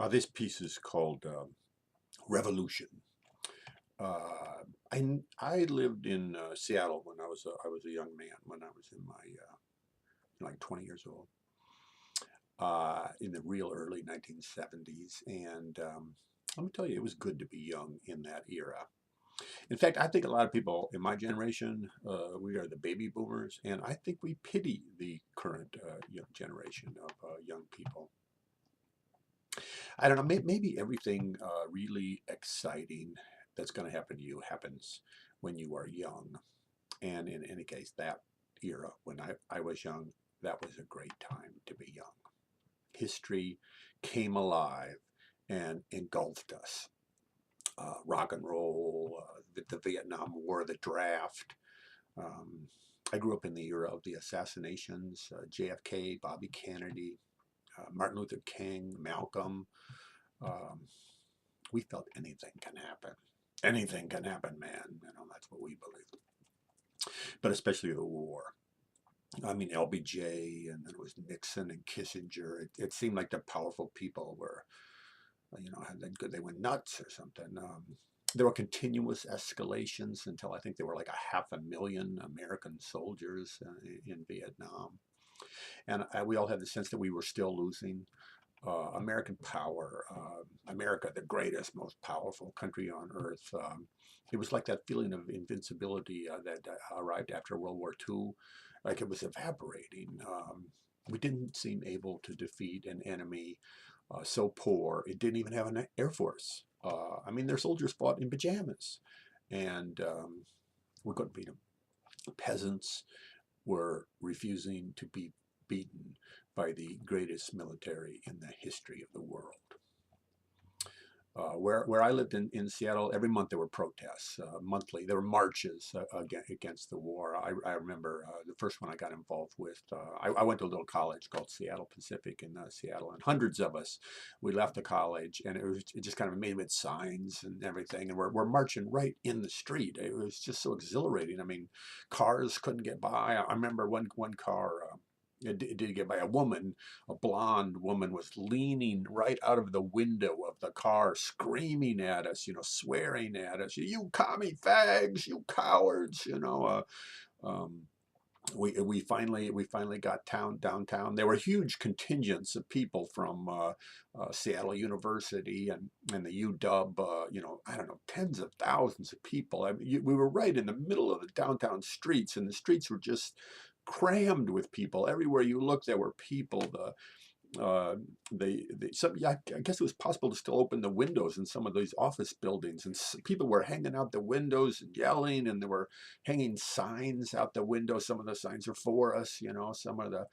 This piece is called Revolution. I lived in Seattle when I was a young man when I was in my like 20 years old in the real early 1970s, and let me tell you, it was good to be young in that era. In fact, I think a lot of people in my generation, we are the baby boomers, and I think we pity the current young generation of young people. I don't know, maybe everything really exciting that's going to happen to you happens when you are young. And in any case, that era, when I was young, that was a great time to be young. History came alive and engulfed us. Rock and roll, the Vietnam War, the draft. Um, I grew up in the era of the assassinations, JFK, Bobby Kennedy, Martin Luther King, Malcolm. Um, we felt anything can happen. Anything can happen, man. That's what we believe. But especially the war. I mean, LBJ, and then it was Nixon and Kissinger. It seemed like the powerful people were, had that good. They went nuts or something. There were continuous escalations until I think there were like a 500,000 American soldiers in Vietnam, and we all had the sense that we were still losing. American power, America, the greatest, most powerful country on earth. It was like that feeling of invincibility that arrived after World War II, like it was evaporating. We didn't seem able to defeat an enemy so poor it didn't even have an air force. I mean, their soldiers fought in pajamas, and we couldn't beat them. Peasants were refusing to be beaten by the greatest military in the history of the world. Where I lived in Seattle, every month there were protests. Monthly, there were marches against the war. I remember the first one I got involved with. I went to a little college called Seattle Pacific in Seattle, and hundreds of us, we left the college, and it just kind of made with signs and everything, and we're marching right in the street. It was just so exhilarating. I mean, cars couldn't get by. I remember one car. It did get by a woman. A blonde woman was leaning right out of the window of the car, screaming at us, swearing at us, "You commie fags, you cowards!" Um, we finally got downtown. There were huge contingents of people from Seattle University and the UW. I don't know, tens of thousands of people. I mean, we were right in the middle of the downtown streets, and the streets were just crammed with people. Everywhere you look, there were people. Yeah, I guess it was possible to still open the windows in some of these office buildings, and people were hanging out the windows and yelling, and there were hanging signs out the window. Some of the signs are for us, some of the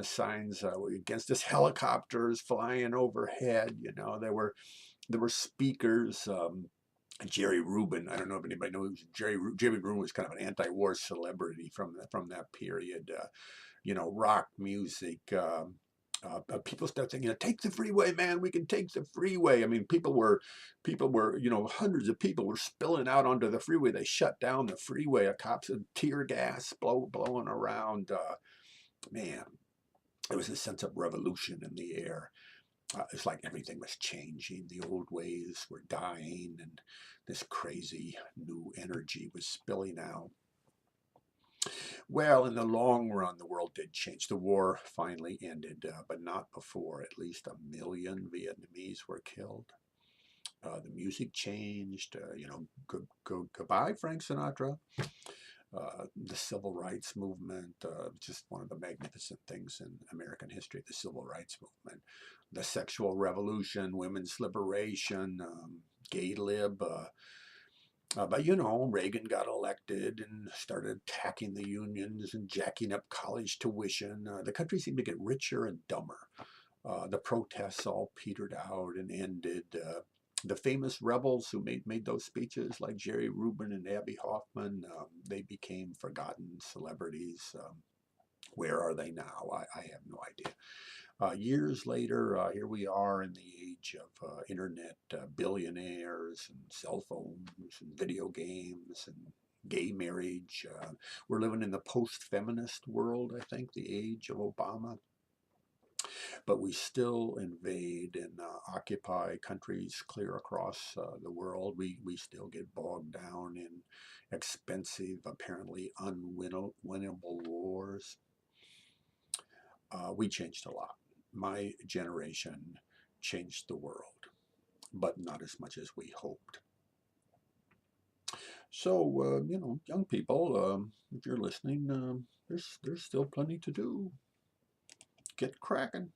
signs were against us. Helicopters flying overhead, there were speakers. Jerry Rubin. I don't know if anybody knows Jerry Rubin was kind of an anti-war celebrity from that period. Rock music. People start thinking, take the freeway, man. We can take the freeway. I mean, people were, hundreds of people were spilling out onto the freeway. They shut down the freeway. Cops had tear gas blowing around. Man, there was a sense of revolution in the air. It's like everything was changing. The old ways were dying, and this crazy new energy was spilling out. Well, in the long run, the world did change. The war finally ended, but not before. At least 1 million Vietnamese were killed. The music changed. Goodbye, Frank Sinatra. The civil rights movement, just one of the magnificent things in American history, the civil rights movement. The sexual revolution, women's liberation, gay lib. But Reagan got elected and started attacking the unions and jacking up college tuition. The country seemed to get richer and dumber. The protests all petered out and ended. The famous rebels who made those speeches, like Jerry Rubin and Abbie Hoffman, they became forgotten celebrities. Where are they now? I have no idea. Years later, here we are in the age of internet billionaires and cell phones and video games and gay marriage. We're living in the post-feminist world, I think, the age of Obama. but we still invade and occupy countries clear across the world. We still get bogged down in expensive, apparently unwinnable wars. We changed a lot. My generation changed the world, but not as much as we hoped. So, young people, if you're listening, there's still plenty to do. Get cracking.